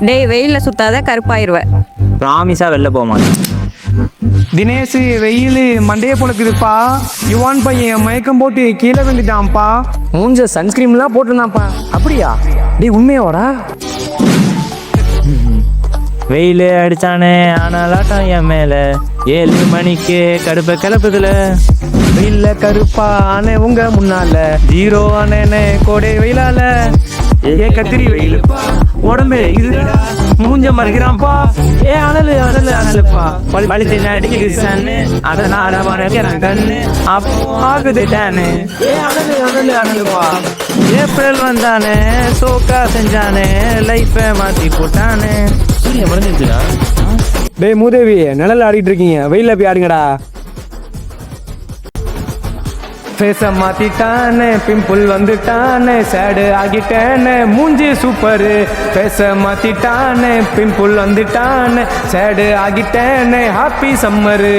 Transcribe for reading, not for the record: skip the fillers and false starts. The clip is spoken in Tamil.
டேய் வெயிலில் சுத்தாத கருப்பாயிருவ. ப்ராமிஸாக வெளில போக மாட்டேன். தினேஷ் வெயில் மண்டையை பொழுக்குதுப்பா. யுவான் பையன் மயக்கம் போட்டு கீழே விழுந்துட்டான்ப்பா. மூஞ்ச சன்ஸ்கிரீம்லாம் போட்டுருந்தான்ப்பா. அப்படியா? டேய் உண்மையோடா? வெயில் அடித்தானே ஆனாலாட்டம் என் மேலே 7 மணிக்கு கடுப்பை கிளப்புதுல. வெயில்ல கருப்பா ஆனே உங்க முன்னால 0 ஆனே கோடை வெயிலால. ஏ கத்திரி வெயிலுப்பா உடம்பே இதுடா மூஞ்ச மறைக்கிறான்ப்பா. ஏ அனலு அனலு அனலுப்பா பழுத்து அடிக்குது சன்னு அதனால மறைக்கிறான் கண்ணு அப்போ ஆகுது டேனு. ஏ அனலு அனலு அனலுப்பா ஏப்ரல் வந்தானே சோக்கா செஞ்சானே லைஃபை மாற்றி போட்டானே. சூரிய மறைஞ்சிருச்சுடா. டேய் மூதேவி நிழல் ஆடிட்டு இருக்கீங்க, வெயில்ல போய் ஆடுங்கடா. ஃபேஸ மாத்திட்டானே பிம்பிள் வந்துட்டானே சேடு ஆகிட்டேனே மூஞ்சி சூப்பரு. ஃபேஸ மாத்திட்டானே பிம்பிள் வந்துட்டானே சேடு ஆகிட்டேனே ஹாப்பி சம்மரு.